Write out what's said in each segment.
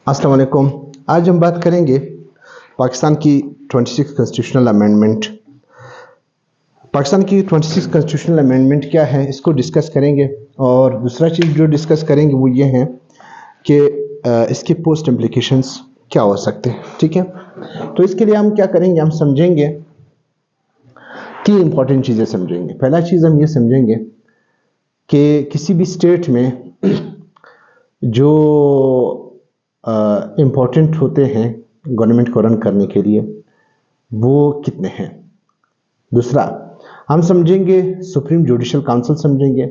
अस्सलाम वालेकुम। आज हम बात करेंगे पाकिस्तान की 26 कॉन्स्टिट्यूशनल अमेंडमेंट। पाकिस्तान की 26 कॉन्स्टिट्यूशनल अमेंडमेंट क्या है, इसको डिस्कस करेंगे। और दूसरा चीज़ जो डिस्कस करेंगे वो ये है कि इसके पोस्ट इम्प्लीकेशंस क्या हो सकते हैं। ठीक है, तो इसके लिए हम क्या करेंगे, हम समझेंगे तीन इंपॉर्टेंट चीज़ें समझेंगे। पहला चीज़ हम ये समझेंगे कि किसी भी स्टेट में जो इम्पोर्टेंट होते हैं गवर्नमेंट को रन करने के लिए वो कितने हैं। दूसरा हम समझेंगे सुप्रीम जुडिशल काउंसिल समझेंगे।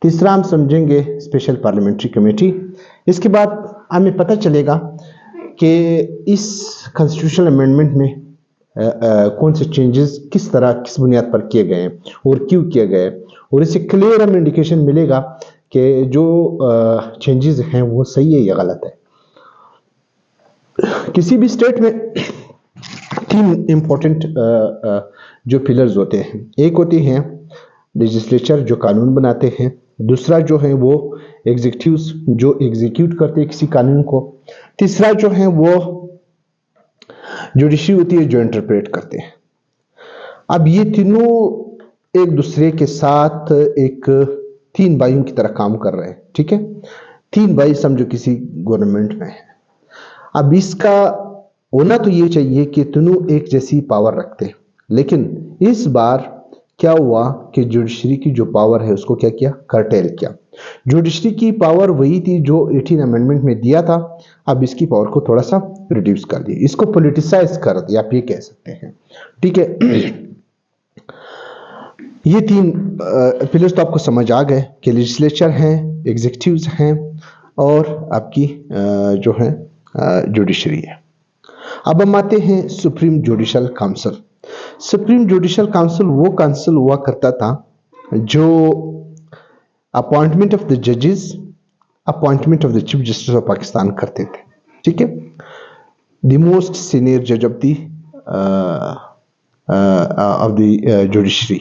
तीसरा हम समझेंगे स्पेशल पार्लियामेंट्री कमेटी। इसके बाद हमें पता चलेगा कि इस कॉन्स्टिट्यूशनल अमेंडमेंट में कौन से चेंजेस किस तरह किस बुनियाद पर किए गए हैं और क्यों किए गए, और इससे क्लियर हमें इंडिकेशन मिलेगा कि जो चेंजेस हैं वो सही है या गलत है। किसी भी स्टेट में तीन इंपॉर्टेंट जो पिलर्स होते हैं। एक होती हैं लेजिस्लेचर जो कानून बनाते हैं, दूसरा जो है वो एग्जीक्यूटिव्स जो एग्जीक्यूट करते हैं किसी कानून को, तीसरा जो है वो जुडिशरी होती है जो इंटरप्रेट करते हैं। अब ये तीनों एक दूसरे के साथ एक तीन भाइयों की तरह काम कर रहे हैं। ठीक है, तीन भाई समझो किसी गवर्नमेंट में है। अब इसका होना तो ये चाहिए कि तीनों एक जैसी पावर रखते हैं, लेकिन इस बार क्या हुआ कि जुडिशरी की जो पावर है उसको क्या किया, कर्टेल किया। जुडिशरी की पावर वही थी जो 18 अमेंडमेंट में दिया था, अब इसकी पावर को थोड़ा सा रिड्यूस कर दिया, इसको पॉलिटिसाइज कर दिया, आप ये कह सकते हैं। ठीक है, ये तीन पिलर्स तो आपको समझ आ गए कि लेजिस्लेचर हैं, एग्जीक्यूटिव्स हैं और आपकी जो है जुडिशरी है। अब हम आते हैं supreme judicial council. Supreme judicial council वो काउंसिल हुआ करता था जो अपॉइंटमेंट ऑफ द जजेस, appointment of the chief justice of Pakistan करते थे। ठीक है, द मोस्ट सीनियर जज ऑफ द जुडिशरी,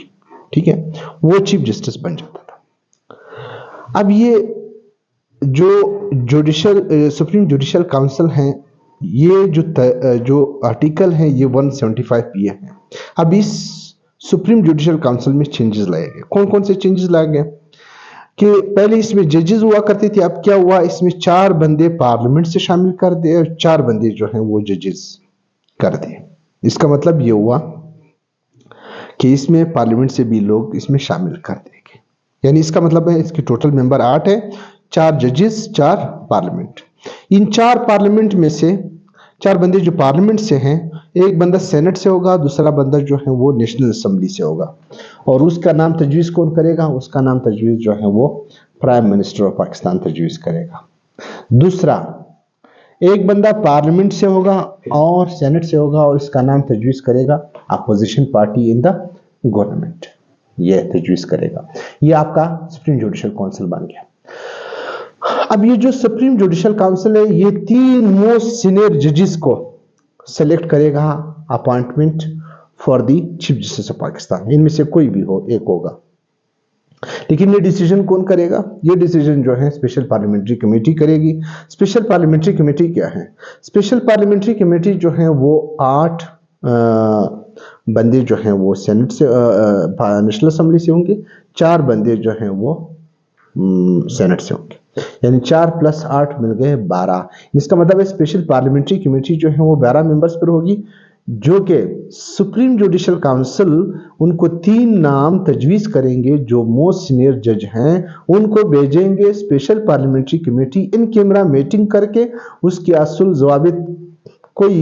ठीक है, वो चीफ जस्टिस बन जाता था। अब ये जो जुडिशल सुप्रीम जुडिशल काउंसिल हैं, ये जो आर्टिकल है ये 175 है। अब इस सुप्रीम जुडिशल काउंसिल में चेंजेस लाए गए। कौन कौन से चेंजेस लाए गए कि पहले इसमें जजेस हुआ करते थे, अब क्या हुआ, इसमें 4 बंदे पार्लियामेंट से शामिल कर दिए और 4 बंदे जो हैं वो जजेस कर दिए। इसका मतलब ये हुआ कि इसमें पार्लियामेंट से भी लोग इसमें शामिल कर देंगे, यानी इसका मतलब है इसकी टोटल मेंबर 8 है, 4 जजेस 4 पार्लियामेंट। इन 4 पार्लियामेंट में से 4 बंदे जो पार्लियामेंट से हैं, एक बंदा सेनेट से होगा, दूसरा बंदा जो है वो नेशनल असेंबली से होगा, और उसका नाम तजवीज़ कौन करेगा, उसका नाम तजवीज़ जो है वो प्राइम मिनिस्टर ऑफ पाकिस्तान तजवीज़ करेगा। दूसरा एक बंदा पार्लियामेंट से होगा और सेनेट से होगा और इसका नाम तजवीज़ करेगा opposition party in the government, ये तजवीज़ करेगा। ये आपका सुप्रीम जुडिशल काउंसिल बन गया। अब ये जो सुप्रीम जुडिशल काउंसिल है ये 3 मोस्ट सीनियर जजेस को सेलेक्ट करेगा appointment for the chief justice of Pakistan. इनमें से कोई भी हो, एक होगा, लेकिन ये डिसीजन कौन करेगा, ये डिसीजन जो है स्पेशल पार्लियामेंट्री कमेटी करेगी। स्पेशल पार्लियामेंट्री कमेटी क्या है, स्पेशल पार्लियामेंट्री कमेटी जो है वो 8 बंदे जो हैं वो सेनेट से नेशनल असेंबली से होंगे, 4 बंदे जो हैं वो सेनेट से होंगे, यानी 4 + 8 मिल गए 12। इसका मतलब है स्पेशल पार्लियामेंट्री कमेटी जो है वो 12 मेंबर्स पर होगी, जो कि सुप्रीम जुडिशल काउंसिल उनको 3 नाम तजवीज़ करेंगे जो मोस्ट सीनियर जज हैं, उनको भेजेंगे special parliamentary committee in camera meeting करके, उसकी असल ज़वाबित कोई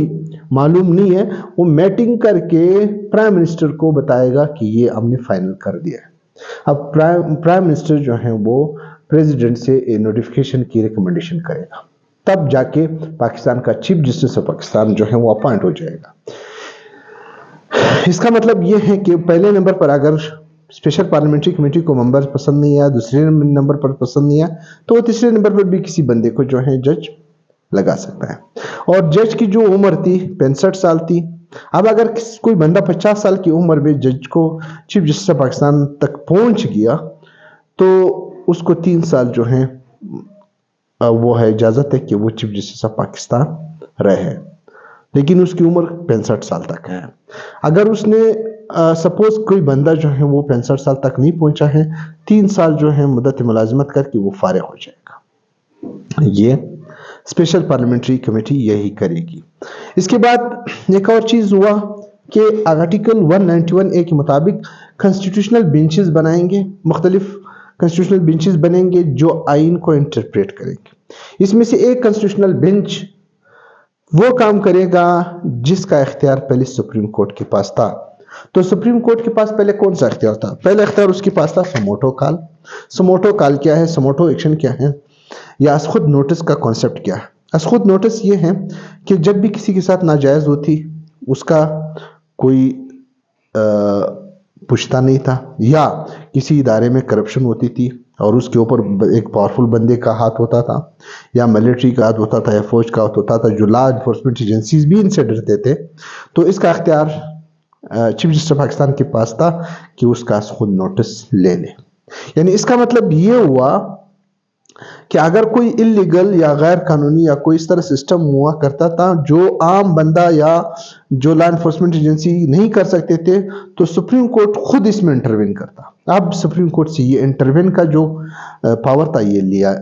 मालूम नहीं है, वो मीटिंग करके प्राइम मिनिस्टर को बताएगा कि ये हमने फाइनल कर दिया है। अब प्राइम मिनिस्टर जो है वो प्रेसिडेंट से नोटिफिकेशन की रिकमेंडेशन करेगा, तब जाके पाकिस्तान का चीफ जस्टिस ऑफ पाकिस्तान जो है वो अपॉइंट हो जाएगा। इसका मतलब ये है कि पहले नंबर पर अगर स्पेशल पार्लियामेंट्री कमेटी को मेंबर पसंद नहीं आया, दूसरे नंबर पर पसंद नहीं आया, तो वो तीसरे नंबर पर भी किसी बंदे को जो है जज लगा सकता है। और जज की जो उम्र थी 65 साल थी। अब अगर कोई बंदा 50 साल की उम्र में जज को चीफ जस्टिस ऑफ पाकिस्तान तक पहुंच गया तो उसको 3 साल जो है वो है इजाज़त है कि वो चीफ जस्टिस ऑफ पाकिस्तान रहे, लेकिन उसकी उम्र 65 साल तक है। अगर उसने सपोज कोई बंदा जो है वो 65 साल तक नहीं पहुंचा है, 3 साल जो है मुद्दत मुलाजमत करके वो फारिग हो जाएगा। ये स्पेशल पार्लियामेंट्री कमेटी यही करेगी। इसके बाद एक और चीज़ हुआ कि आर्टिकल 191A के मुताबिक कॉन्स्टिट्यूशनल बेंचेस बनाएंगे, मुख्तलिफ कॉन्स्टिट्यूशनल बेंचेस बनेंगे जो आइन को इंटरप्रेट करेंगे। इसमें से एक कॉन्स्टिट्यूशनल बेंच वो काम करेगा जिसका इख्तियार पहले सुप्रीम कोर्ट के पास था। तो सुप्रीम कोर्ट के पास पहले कौन सा इख्तियार था? पहला इख्तियार उसके पास था समोटो कॉल। समोटो कॉल क्या है, समोटो एक्शन क्या है, या असखुद नोटिस का कॉन्सेप्ट क्या है? असखुद नोटिस ये है कि जब भी किसी के साथ नाजायज होती उसका कोई पूछता नहीं था, या किसी इदारे में करप्शन होती थी और उसके ऊपर एक पावरफुल बंदे का हाथ होता था, या मिलिट्री का हाथ होता था, या फौज का हाथ होता था, जो लॉ इन्फोर्समेंट एजेंसीज भी इनसे डरते थे, तो इसका इख्तियार चीफ जस्टिस ऑफ पाकिस्तान के पास था कि उसका खुद नोटिस ले ले। यानी इसका मतलब ये हुआ कि अगर कोई इलीगल या गैर कानूनी या कोई इस तरह सिस्टम हुआ करता था जो आम बंदा या जो लॉ इन्फोर्समेंट एजेंसी नहीं कर सकते थे, तो सुप्रीम कोर्ट खुद इसमें इंटरवेन करता। अब सुप्रीम कोर्ट से ये इंटरवेन का जो पावर था ये लिया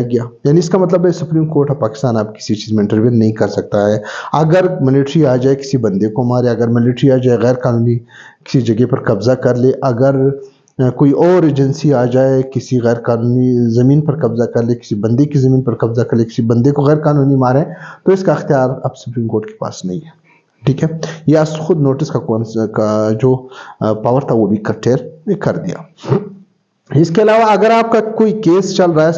गया। यानी इसका मतलब है सुप्रीम कोर्ट ऑफ पाकिस्तान अब किसी चीज़ में इंटरवेन नहीं कर सकता है। अगर मिलिट्री आ जाए किसी बंदे को मारे, अगर मिलिट्री आ जाए गैर कानूनी किसी जगह पर कब्जा कर ले, अगर कोई और एजेंसी आ जाए किसी गैर कानूनी ज़मीन पर कब्जा कर ले, किसी बंदे की ज़मीन पर कब्जा कर ले, किसी बंदे को गैर कानूनी मारे, तो इसका अख्तियार अब सुप्रीम कोर्ट के पास नहीं है। ठीक है, या खुद नोटिस का जो पावर था वो भी कर्टेल कर दिया। इसके अलावा अगर आपका कोई केस चल रहा है,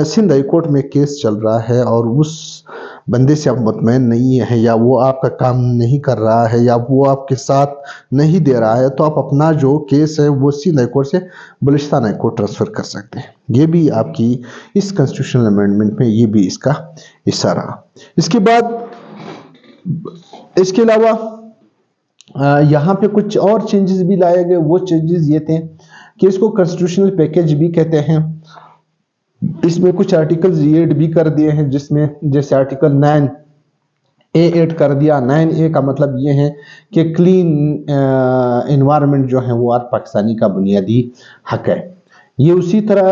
सिंध हाई कोर्ट में केस चल रहा है और उस बंदे से आप मुतमईन नहीं है, या वो आपका काम नहीं कर रहा है, या वो आपके साथ नहीं दे रहा है, तो आप अपना जो केस है वो सिंध हाई कोर्ट से बलूचिस्तान हाई कोर्ट ट्रांसफ़र कर सकते हैं। ये भी आपकी इस कॉन्स्टिट्यूशनल अमेंडमेंट में ये भी इसका हिस्सा रहा। इसके बाद इसके अलावा यहाँ पे कुछ और चेंजेस भी लाए गए। वो चेंजेस ये थे कि इसको कॉन्स्टिट्यूशनल पैकेज भी कहते हैं। इसमें कुछ आर्टिकल्स ऐड भी कर दिए हैं, जिसमें जैसे आर्टिकल 9A ऐड कर दिया। 9A का मतलब ये है कि क्लीन एनवायरनमेंट जो है वो हर पाकिस्तानी का बुनियादी हक है। ये उसी तरह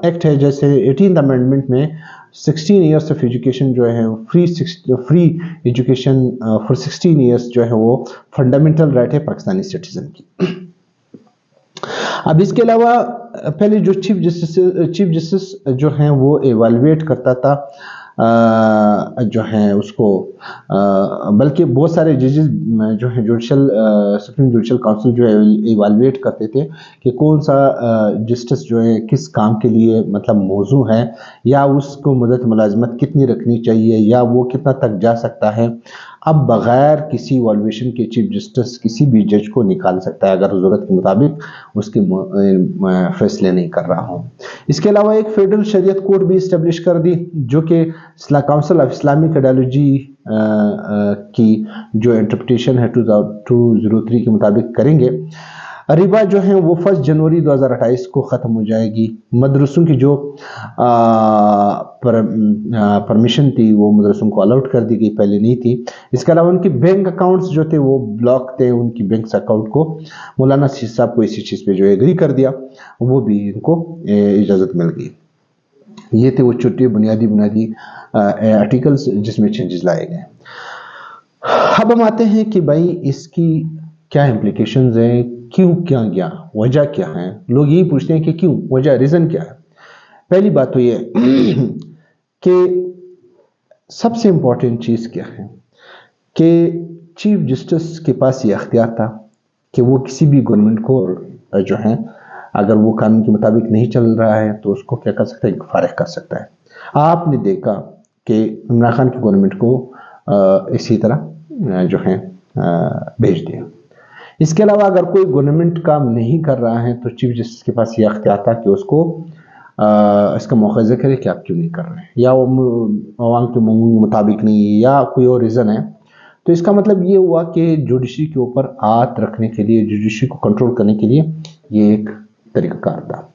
एक्ट है जैसे 18th अमेंडमेंट में 16 ईयर्स ऑफ एजुकेशन जो है फ्री एजुकेशन फॉर 16 ईयर्स जो है वो फंडामेंटल राइट है पाकिस्तानी सिटीजन की। अब इसके अलावा पहले जो चीफ जस्टिस जो हैं वो एवेलुएट करता था जो है उसको, बल्कि बहुत सारे जजेस जो हैं सुप्रीम जुडिशल काउंसिल जो है एवेलुएट करते थे कि कौन सा जस्टिस जो है किस काम के लिए मतलब मौजू है, या उसको मुद्दत मुलाजमत कितनी रखनी चाहिए, या वो कितना तक जा सकता है। अब बगैर किसी वॉल्यूशन के चीफ जस्टिस किसी भी जज को निकाल सकता है अगर ज़रूरत के मुताबिक उसके फैसले नहीं कर रहा हो। इसके अलावा एक फेडरल शरीयत कोर्ट भी इस्टेब्लिश कर दी जो कि काउंसिल ऑफ इस्लामिक आइडियोलॉजी की जो इंटरप्रिटेशन है 2003 के मुताबिक करेंगे। रिबा जो है वो 1 जनवरी 2028 को ख़त्म हो जाएगी। मदरसों की जो परमिशन थी वो मदरसों को अलाउड कर दी गई, पहले नहीं थी। इसके अलावा उनकी बैंक अकाउंट्स जो थे वो ब्लॉक थे, उनकी बैंक अकाउंट को मौलाना शीर साहब को इसी चीज़ पे जो एग्री कर दिया, वो भी इनको इजाज़त मिल गई। ये थे वो छोटे बुनियादी आर्टिकल्स जिसमें चेंजेस लाए गए। अब हम आते हैं कि भाई इसकी क्या इम्प्लीकेशंस हैं, क्यों क्या गया, वजह क्या है। लोग यही पूछते हैं कि क्यों, वजह, रीज़न क्या है। पहली बात तो ये कि सबसे इम्पोर्टेंट चीज़ क्या है कि चीफ जस्टिस के पास ये अख्तियार था कि वो किसी भी गवर्नमेंट को जो है अगर वो कानून के मुताबिक नहीं चल रहा है तो उसको क्या कर सकता है, फारिग कर सकता है। आपने देखा कि इमरान खान की गवर्नमेंट को इसी तरह जो है भेज दिया। इसके अलावा अगर कोई गवर्नमेंट काम नहीं कर रहा है तो चीफ जस्टिस के पास ये अख्तियार था कि उसको इसका मुआवजा करे कि आप क्यों नहीं कर रहे हैं, या वो अवाम के मुताबिक नहीं है, या कोई और रीज़न है। तो इसका मतलब ये हुआ कि जुडिशरी के ऊपर हाथ रखने के लिए, जुडिशरी को कंट्रोल करने के लिए ये एक तरीक़ाकार था।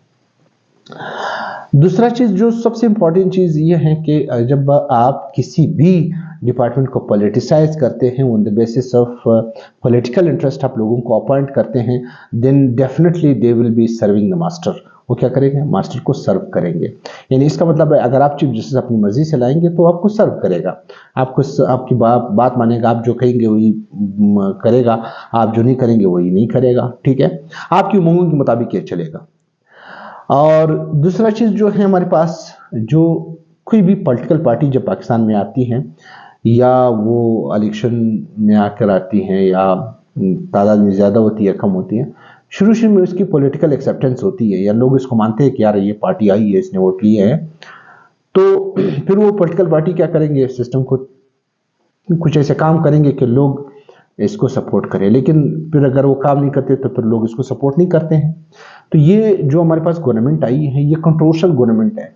दूसरा चीज जो सबसे इंपॉर्टेंट चीज ये है कि जब आप किसी भी डिपार्टमेंट को पॉलिटिसाइज करते हैं, on the basis of political interest आप लोगों को अपॉइंट करते हैं, then definitely they will be serving the master. वो क्या करेंगे? मास्टर को सर्व करेंगे। यानी इसका मतलब है अगर आप चीफ जस्टिस अपनी मर्जी से लाएंगे तो आपको सर्व करेगा, आपकी बात मानेगा, आप जो कहेंगे वही करेगा, आप जो नहीं करेंगे वही नहीं करेगा। ठीक है, आपकी उम्मीदों के मुताबिक ये चलेगा। और दूसरा चीज जो है हमारे पास, जो कोई भी पॉलिटिकल पार्टी जब पाकिस्तान में आती है या वो इलेक्शन में आकर आती हैं या तादाद में ज़्यादा होती है कम होती है, शुरू में उसकी पॉलिटिकल एक्सेप्टेंस होती है या लोग इसको मानते हैं कि यार ये पार्टी आई है, इसने वोट लिए हैं, तो फिर वो पॉलिटिकल पार्टी क्या करेंगे? सिस्टम को कुछ ऐसे काम करेंगे कि लोग इसको सपोर्ट करें, लेकिन फिर अगर वो काम नहीं करते तो फिर लोग इसको सपोर्ट नहीं करते हैं। तो ये जो हमारे पास गवर्नमेंट आई है, ये कंट्रोवर्शियल गवर्नमेंट है।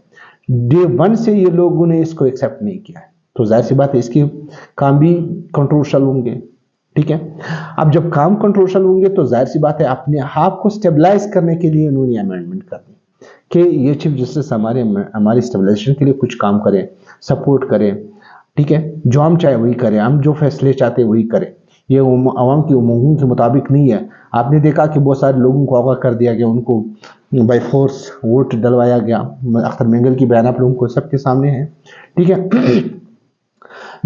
डे वन से ये लोगों ने इसको एक्सेप्ट नहीं किया है, तो जाहिर सी बात है इसके काम भी कंट्रोवर्शियल होंगे। ठीक है, अब जब काम कंट्रोवर्शियल होंगे तो जाहिर सी बात है अपने आप को स्टेबलाइज करने के लिए उन्होंने अमेंडमेंट कर दी कि ये चीफ जस्टिस हमारी स्टेबलाइजेशन के लिए कुछ काम करें, सपोर्ट करें। ठीक है, जो हम चाहे वही करें, हम जो फैसले चाहते हैं वही करें, ये आवाम की उम्मीदों के मुताबिक नहीं है। आपने देखा कि बहुत सारे लोगों को आगाह कर दिया गया, उनको बाय फोर्स वोट डलवाया गया। अख्तर मेंगल की बयान आप लोगों को सबके सामने है। ठीक है,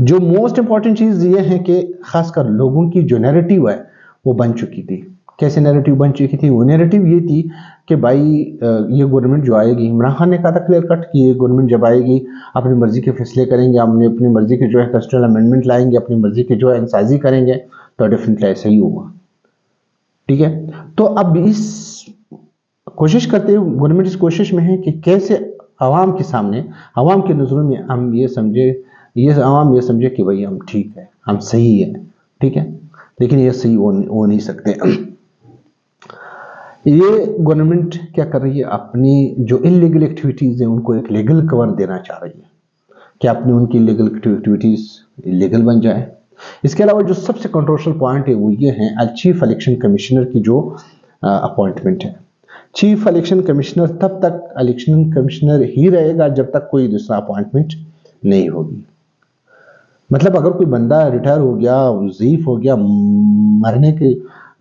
जो मोस्ट इंपॉर्टेंट चीज ये है कि खासकर लोगों की जो नैरेटिव है वो बन चुकी थी। कैसे नैरेटिव बन चुकी थी? वो नैरेटिव ये थी कि भाई ये गवर्नमेंट जो आएगी, इमरान खान ने कहा था क्लियर कट कि ये गवर्नमेंट जब आएगी अपनी मर्जी के फैसले करेंगे, हमने अपनी मर्जी के जो है कॉन्स्टिट्यूशनल अमेंडमेंट लाएंगे, अपनी मर्जी के जो है इंसाजी करेंगे, तो डेफिनेटली ऐसा ही होगा। ठीक है, तो अब इस कोशिश करते हुए गवर्नमेंट इस कोशिश में है कि कैसे आवाम के सामने, आवाम के नजरों में हम ये समझे, आवाम ये समझे कि भाई हम ठीक है, हम सही है। ठीक है, लेकिन ये सही हो नहीं सकते। ये गवर्नमेंट क्या कर रही है? अपनी जो इलीगल एक्टिविटीज है उनको एक लीगल कवर देना चाह रही है कि अपनी उनकी इलीगल एक्टिविटीज लीगल बन जाए। इसके अलावा जो सबसे कंट्रोवर्शियल पॉइंट है वो ये है चीफ इलेक्शन कमिश्नर की जो अपॉइंटमेंट है। चीफ इलेक्शन कमिश्नर तब तक इलेक्शन कमिश्नर ही रहेगा जब तक कोई दूसरा अपॉइंटमेंट नहीं होगी। मतलब अगर कोई बंदा रिटायर हो गया, ज़ईफ हो गया, मरने के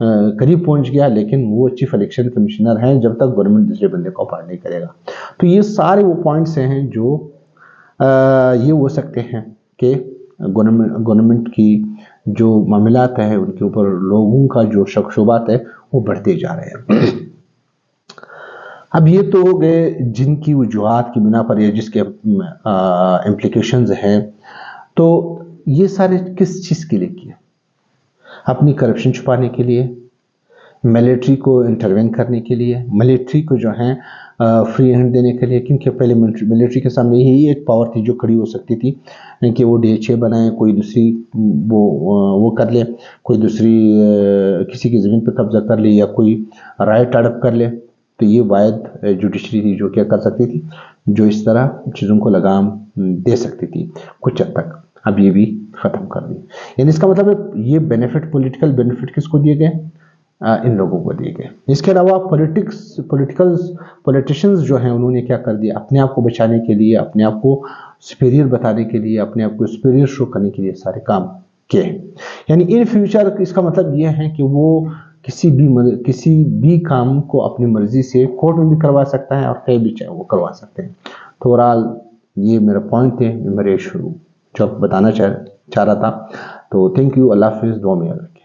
करीब पहुंच गया, लेकिन वो चीफ इलेक्शन कमिश्नर हैं जब तक गवर्नमेंट दूसरे बंदे को अपॉइंट नहीं करेगा। तो ये सारे वो पॉइंट्स हैं जो ये हो सकते हैं कि गवर्नमेंट की जो मामलात है उनके ऊपर लोगों का जो शक शुबात है वो बढ़ते जा रहे हैं। अब ये तो हो गए जिनकी वजूहात की बिना पर या जिसके इम्प्लीकेशंस हैं। तो ये सारे किस चीज़ के लिए किए? अपनी करप्शन छुपाने के लिए, मिलिट्री को इंटरवेन करने के लिए, मिलिट्री को जो है फ्री हैंड देने के लिए, क्योंकि पहले मिलिट्री के सामने यही एक पावर थी जो खड़ी हो सकती थी कि वो DHA बनाए, कोई दूसरी वो कर ले, कोई दूसरी किसी की ज़मीन पर कब्जा कर ले या कोई राइट अडप कर ले। तो ये वायद जुडिशरी थी जो क्या कर सकती थी, जो इस तरह चीज़ों को लगाम दे सकती थी कुछ हद तक। अब ये भी ख़त्म कर दी। यानी इसका मतलब है ये बेनिफिट, पॉलिटिकल बेनिफिट किसको दिए गए? इन लोगों को दिए गए। इसके अलावा पॉलिटिशियंस जो हैं उन्होंने क्या कर दिया? अपने आप को बचाने के लिए, अपने आप को सुपीरियर बताने के लिए, अपने आप को सुपीरियर शो करने के लिए सारे काम किए हैं। यानी इन फ्यूचर इसका मतलब ये है कि वो किसी भी काम को अपनी मर्जी से कोर्ट में भी करवा सकता है और कहीं भी चाहे वो करवा सकते हैं। तो ओवरऑल ये मेरा पॉइंट थे, मेरे जो बताना चाह रहा था। तो थैंक यू, अल्लाह हाफिज़, दुआ में याद रखिए।